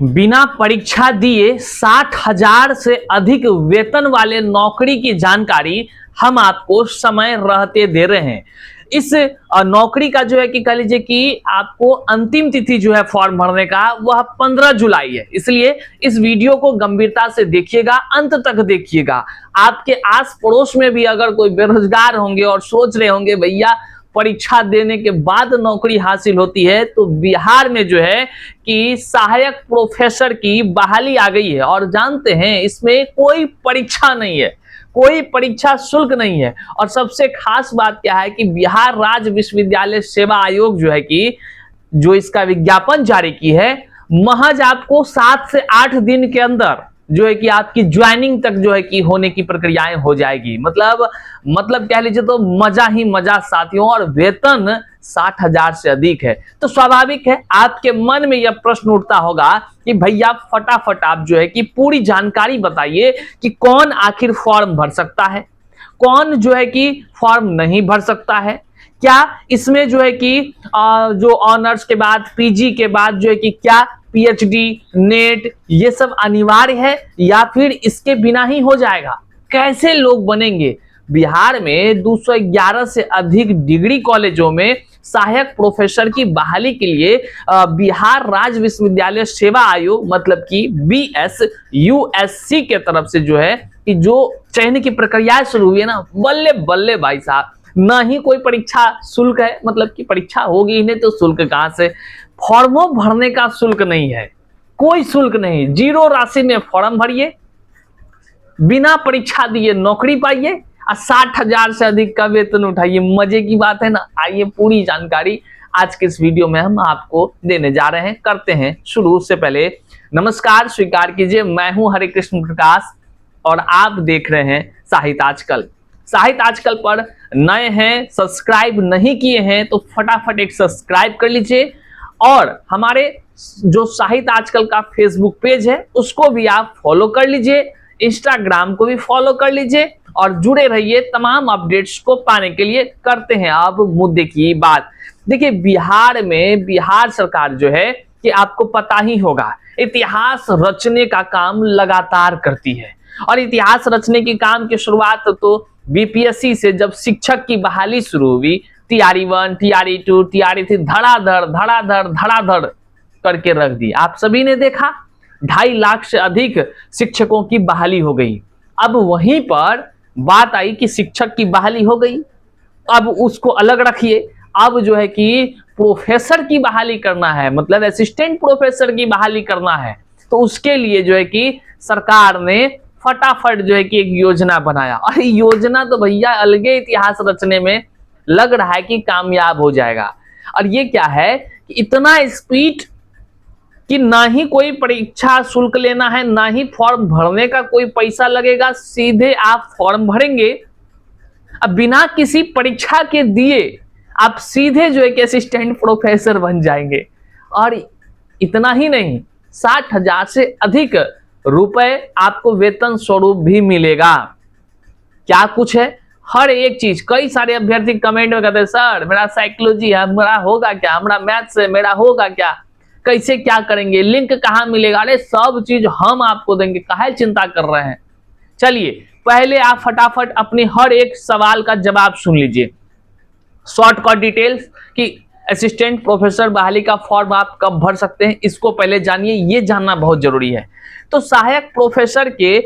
बिना परीक्षा दिए 60,000 से अधिक वेतन वाले नौकरी की जानकारी हम आपको समय रहते दे रहे हैं। इस नौकरी का जो है कि कह लीजिए कि आपको अंतिम तिथि जो है फॉर्म भरने का वह 15 जुलाई है। इसलिए इस वीडियो को गंभीरता से देखिएगा, अंत तक देखिएगा। आपके आस पड़ोस में भी अगर कोई बेरोजगार होंगे और सोच रहे होंगे भैया परीक्षा देने के बाद नौकरी हासिल होती है, तो बिहार में जो है कि सहायक प्रोफेसर की बहाली आ गई है। और जानते हैं इसमें कोई परीक्षा नहीं है, कोई परीक्षा शुल्क नहीं है। और सबसे खास बात क्या है कि बिहार राज्य विश्वविद्यालय सेवा आयोग जो है कि जो इसका विज्ञापन जारी की है, महज आपको 7 से 8 दिन के अंदर जो है कि आपकी ज्वाइनिंग तक जो है कि होने की प्रक्रियाएं हो जाएगी। मतलब कह लीजिए तो मजा ही मजा साथियों। और वेतन 60,000 से अधिक है। तो स्वाभाविक है आपके मन में यह प्रश्न उठता होगा कि भैया फटाफट आप जो है कि पूरी जानकारी बताइए कि कौन आखिर फॉर्म भर सकता है, कौन जो है कि फॉर्म नहीं भर सकता है। क्या इसमें जो है कि जो ऑनर्स के बाद पीजी के बाद जो है कि क्या पीएचडी, नेट ये सब अनिवार्य है या फिर इसके बिना ही हो जाएगा? कैसे लोग बनेंगे? बिहार में 211 से अधिक डिग्री कॉलेजों में सहायक प्रोफेसर की बहाली के लिए बिहार राज्य विश्वविद्यालय सेवा आयोग मतलब कि BSUSC के तरफ से जो है कि जो चयन की प्रक्रिया शुरू हुई है ना, बल्ले बल्ले भाई साहब। ना ही कोई परीक्षा शुल्क है, मतलब कि परीक्षा होगी ही नहीं तो शुल्क कहां से? फॉर्मों भरने का शुल्क नहीं है, कोई शुल्क नहीं। 0 राशि में फॉर्म भरिए, बिना परीक्षा दिए नौकरी पाइए और 60,000 से अधिक का वेतन उठाइए। मजे की बात है ना। आइए पूरी जानकारी आज के इस वीडियो में हम आपको देने जा रहे हैं। करते हैं शुरू। से पहले नमस्कार स्वीकार कीजिए, मैं हूं हरे कृष्ण प्रकाश और आप देख रहे हैं साहित्य आजकल। साहित्य आजकल पर नए हैं, सब्सक्राइब नहीं किए हैं तो फटाफट एक सब्सक्राइब कर लीजिए। और हमारे जो साहित्य आजकल का फेसबुक पेज है उसको भी आप फॉलो कर लीजिए, इंस्टाग्राम को भी फॉलो कर लीजिए और जुड़े रहिए तमाम अपडेट्स को पाने के लिए। करते हैं अब मुद्दे की बात। देखिए बिहार में बिहार सरकार जो है कि आपको पता ही होगा इतिहास रचने का काम लगातार करती है। और इतिहास रचने के काम की शुरुआत तो बीपीएससी से जब शिक्षक की बहाली शुरू हुई, टीआरई 1, टीआरई 2, टीआरई 3 धड़ाधड़ करके रख दी। आप सभी ने देखा 2.5 लाख से अधिक शिक्षकों की बहाली हो गई। अब वहीं पर बात आई कि शिक्षक की बहाली हो गई, अब उसको अलग रखिए। अब जो है कि प्रोफेसर की बहाली करना है, मतलब असिस्टेंट प्रोफेसर की बहाली करना है। तो उसके लिए जो है कि सरकार ने फटाफट जो है कि एक योजना बनाया। और योजना तो भैया अलगे इतिहास रचने में लग रहा है कि कामयाब हो जाएगा। और ये क्या है कि इतना स्पीड कि ना ही कोई परीक्षा शुल्क लेना है, ना ही फॉर्म भरने का कोई पैसा लगेगा। सीधे आप फॉर्म भरेंगे, अब बिना किसी परीक्षा के दिए आप सीधे जो है कि असिस्टेंट प्रोफेसर बन जाएंगे। और इतना ही नहीं, 60,000 से अधिक रुपए आपको वेतन स्वरूप भी मिलेगा। क्या कुछ है? हर एक चीज। कई सारे अभ्यर्थी कमेंट में कहते हैं सर मेरा साइकोलॉजी है, मेरा होगा क्या, मेरा मैथ्स है, मेरा होगा क्या, कैसे क्या करेंगे, लिंक कहां मिलेगा? अरे सब चीज हम आपको देंगे, काहे चिंता कर रहे हैं। चलिए पहले आप फटाफट अपनी हर एक सवाल का जवाब सुन लीजिए। शॉर्टकट डिटेल्स कि असिस्टेंट प्रोफेसर बहाली का फॉर्म आप कब भर सकते हैं, इसको पहले जानिए, ये जानना बहुत जरूरी है। तो सहायक प्रोफेसर के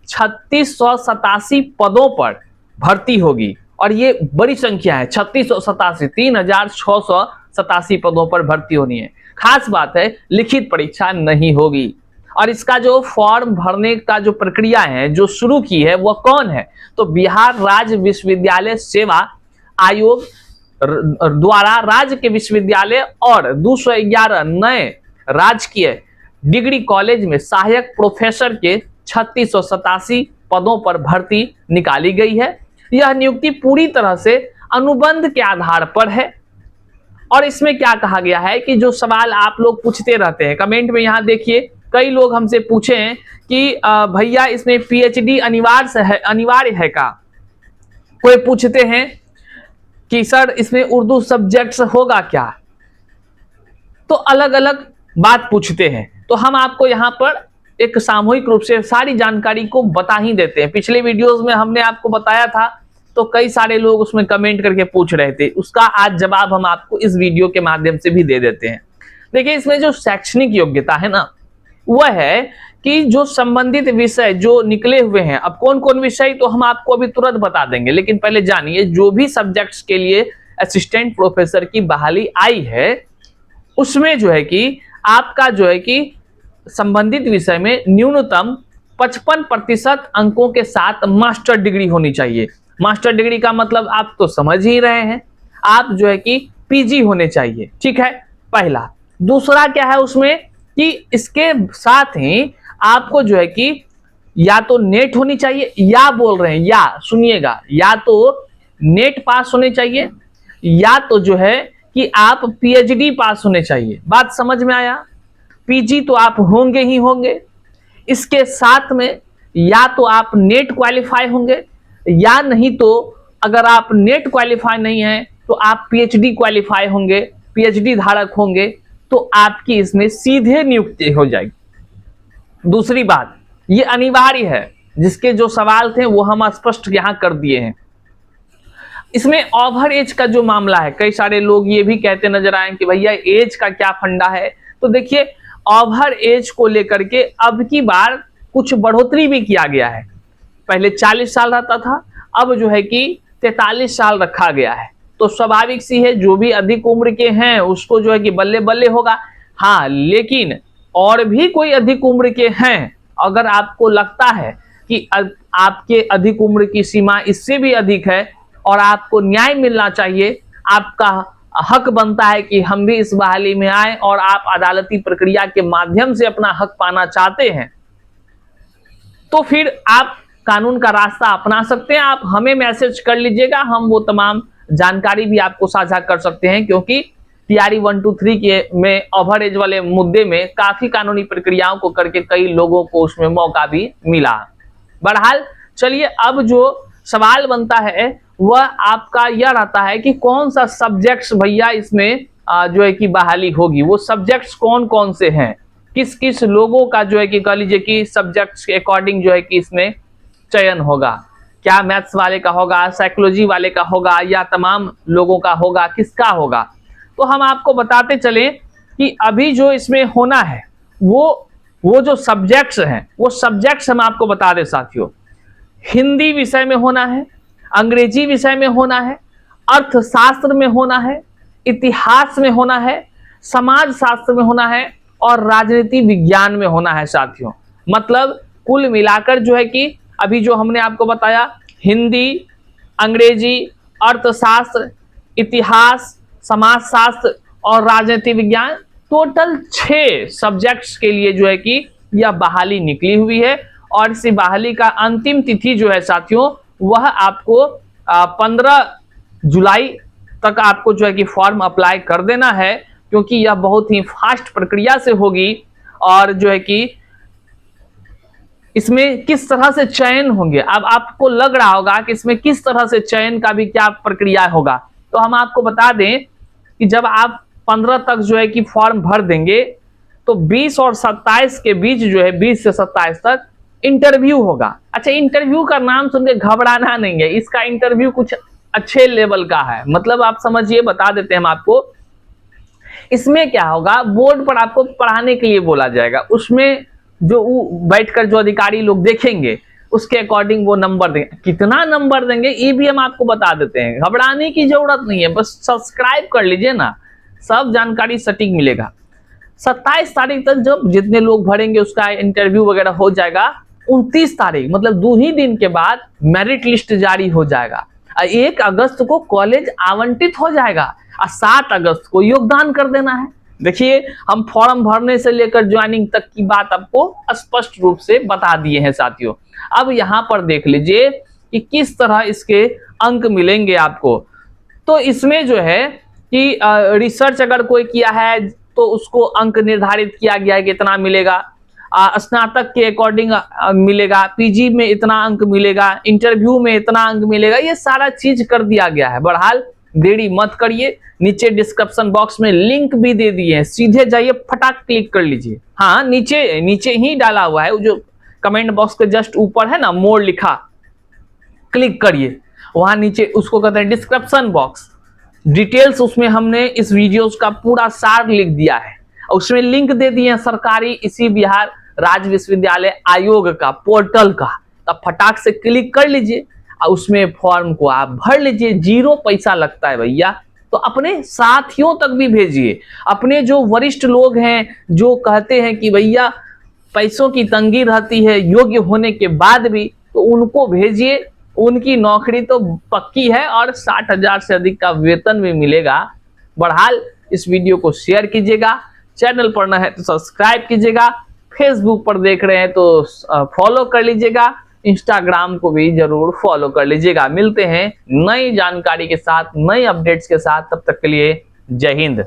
3687 पदों पर भर्ती होगी और ये बड़ी संख्या है। 3687, 3687 पदों पर भर्ती होनी है। खास बात है लिखित परीक्षा नहीं होगी। और इसका जो फॉर्म भरने का जो प्रक्रिया है जो शुरू की है वह कौन है? तो बिहार राज्य विश्वविद्यालय सेवा आयोग द्वारा राज्य के विश्वविद्यालय और 211 नए राजकीय डिग्री कॉलेज में सहायक प्रोफेसर के 3687 पदों पर भर्ती निकाली गई है। यह नियुक्ति पूरी तरह से अनुबंध के आधार पर है। और इसमें क्या कहा गया है कि जो सवाल आप लोग पूछते रहते हैं कमेंट में, यहां देखिए कई लोग हमसे पूछे हैं कि भैया इसमें पीएचडी अनिवार्य है का? कोई पूछते हैं कि सर इसमें उर्दू सब्जेक्ट्स होगा क्या? तो अलग अलग बात पूछते हैं, तो हम आपको यहाँ पर एक सामूहिक रूप से सारी जानकारी को बता ही देते हैं। पिछले वीडियोस में हमने आपको बताया था, तो कई सारे लोग उसमें कमेंट करके पूछ रहे थे, उसका आज जवाब हम आपको इस वीडियो के माध्यम से भी दे देते हैं। देखिए, इसमें जो शैक्षणिक योग्यता है ना, वह है कि जो संबंधित विषय जो निकले हुए हैं, अब कौन कौन विषय तो हम आपको अभी तुरंत बता देंगे, लेकिन पहले जानिए जो भी सब्जेक्ट्स के लिए असिस्टेंट प्रोफेसर की बहाली आई है, उसमें जो है कि आपका जो है कि संबंधित विषय में न्यूनतम 55% अंकों के साथ मास्टर डिग्री होनी चाहिए। मास्टर डिग्री का मतलब आप तो समझ ही रहे हैं, आप जो है कि पीजी होने चाहिए, ठीक है, पहला। दूसरा क्या है उसमें कि इसके साथ ही आपको जो है कि या तो नेट होनी चाहिए, या बोल रहे हैं या सुनिएगा, या तो नेट पास होने चाहिए, या तो जो है कि आप पीएचडी पास होने चाहिए। बात समझ में आया? पीजी तो आप होंगे ही होंगे, इसके साथ में या तो आप नेट क्वालिफाई होंगे, या नहीं तो अगर आप नेट क्वालिफाई नहीं है तो आप पीएचडी क्वालिफाई होंगे, पीएचडी धारक होंगे, तो आपकी इसमें सीधे नियुक्ति हो जाएगी। दूसरी बात, ये अनिवार्य है, जिसके जो सवाल थे वो हम स्पष्ट यहां कर दिए हैं। इसमें ओवर एज का जो मामला है, कई सारे लोग ये भी कहते नजर आए कि भैया एज का क्या फंडा है, तो देखिए ओवर एज को लेकर के अब की बार कुछ बढ़ोतरी भी किया गया है। पहले 40 साल रहता था, अब जो है कि 43 साल रखा गया है। तो स्वाभाविक सी है, जो भी अधिक उम्र के हैं उसको जो है कि बल्ले बल्ले होगा। हाँ, लेकिन और भी कोई अधिक उम्र के हैं, अगर आपको लगता है कि आपके अधिक उम्र की सीमा इससे भी अधिक है और आपको न्याय मिलना चाहिए, आपका हक बनता है कि हम भी इस बहाली में आए और आप अदालती प्रक्रिया के माध्यम से अपना हक पाना चाहते हैं, तो फिर आप कानून का रास्ता अपना सकते हैं। आप हमें मैसेज कर लीजिएगा, हम वो तमाम जानकारी भी आपको साझा कर सकते हैं, क्योंकि टीआरई 123 के में ओवर एज वाले मुद्दे में काफी कानूनी प्रक्रियाओं को करके कई लोगों को उसमें मौका भी मिला। बहरहाल चलिए, अब जो सवाल बनता है वह आपका यह रहता है कि कौन सा सब्जेक्ट्स भैया इसमें जो है कि बहाली होगी, वो सब्जेक्ट्स कौन कौन से हैं, किस किस लोगों का जो है कि कह लीजिए कि सब्जेक्ट्स के अकॉर्डिंग जो है कि इसमें चयन होगा। क्या मैथ्स वाले का होगा, साइकोलॉजी वाले का होगा, या तमाम लोगों का होगा, किसका होगा? तो हम आपको बताते चले कि अभी जो इसमें होना है वो जो सब्जेक्ट्स हैं, वो सब्जेक्ट्स हम आपको बता दें साथियों। हिंदी विषय में होना है, अंग्रेजी विषय में होना है, अर्थशास्त्र में होना है, इतिहास में होना है, समाज शास्त्र में होना है और राजनीति विज्ञान में होना है साथियों। मतलब कुल मिलाकर जो है कि अभी जो हमने आपको बताया, हिंदी, अंग्रेजी, अर्थशास्त्र, इतिहास, समाजशास्त्र और राजनीति विज्ञान, टोटल 6 सब्जेक्ट्स के लिए जो है कि यह बहाली निकली हुई है। और इस बहाली का अंतिम तिथि जो है साथियों, वह आपको 15 जुलाई तक आपको जो है कि फॉर्म अप्लाई कर देना है, क्योंकि यह बहुत ही फास्ट प्रक्रिया से होगी। और जो है कि इसमें किस तरह से चयन होंगे, अब आपको लग रहा होगा कि इसमें किस तरह से चयन का भी क्या प्रक्रिया होगा, तो हम आपको बता दें कि जब आप 15 तक जो है कि फॉर्म भर देंगे, तो 20 और 27 के बीच जो है 20 से 27 तक इंटरव्यू होगा। अच्छा, इंटरव्यू का नाम सुनकर घबराना नहीं है, इसका इंटरव्यू कुछ अच्छे लेवल का है। मतलब आप समझिए, बता देते हैं हम आपको, इसमें क्या होगा, बोर्ड पर आपको पढ़ाने के लिए बोला जाएगा, उसमें जो बैठकर जो अधिकारी लोग देखेंगे उसके अकॉर्डिंग वो नंबर देंगे। कितना नंबर देंगे ये भी हम आपको बता देते हैं, घबराने की जरूरत नहीं है, बस सब्सक्राइब कर लीजिए ना, सब जानकारी सटीक मिलेगा। 27 तारीख तक जब जितने लोग भरेंगे उसका इंटरव्यू वगैरह हो जाएगा। 29 तारीख मतलब 2 ही दिन के बाद मेरिट लिस्ट जारी हो जाएगा। 1 अगस्त को कॉलेज आवंटित हो जाएगा और 7 अगस्त को योगदान कर देना है। देखिए, हम फॉर्म भरने से लेकर ज्वाइनिंग तक की बात आपको स्पष्ट रूप से बता दिए हैं साथियों। अब यहाँ पर देख लीजिए कि किस तरह इसके अंक मिलेंगे आपको। तो इसमें जो है कि रिसर्च अगर कोई किया है तो उसको अंक निर्धारित किया गया है कि इतना मिलेगा, स्नातक के अकॉर्डिंग मिलेगा, पीजी में इतना अंक मिलेगा, इंटरव्यू में इतना अंक मिलेगा, ये सारा चीज कर दिया गया है। बहरहाल देरी मत करिए, नीचे डिस्क्रिप्शन बॉक्स में लिंक भी दे दिए हैं, सीधे जाइए फटाक क्लिक कर लीजिए। हाँ, नीचे नीचे ही डाला हुआ है, जो कमेंट बॉक्स के जस्ट ऊपर है ना मोर लिखा, क्लिक करिए, वहां नीचे उसको कहते हैं डिस्क्रिप्शन बॉक्स, डिटेल्स उसमें हमने इस वीडियोस का पूरा सार लिख दिया है, उसमें लिंक दे दिए हैं सरकारी इसी बिहार राज्य विश्वविद्यालय आयोग का पोर्टल का। तब फटाक से क्लिक कर लीजिए और उसमें फॉर्म को आप भर लीजिए, 0 पैसा लगता है भैया। तो अपने साथियों तक भी भेजिए, अपने जो वरिष्ठ लोग हैं जो कहते हैं कि भैया पैसों की तंगी रहती है योग्य होने के बाद भी, तो उनको भेजिए, उनकी नौकरी तो पक्की है और 60,000 से अधिक का वेतन भी मिलेगा। बहरहाल इस वीडियो को शेयर कीजिएगा, चैनल पर न है तो सब्सक्राइब कीजिएगा, फेसबुक पर देख रहे हैं तो फॉलो कर लीजिएगा, इंस्टाग्राम को भी जरूर फॉलो कर लीजिएगा। मिलते हैं नई जानकारी के साथ, नई अपडेट्स के साथ, तब तक के लिए जय हिंद।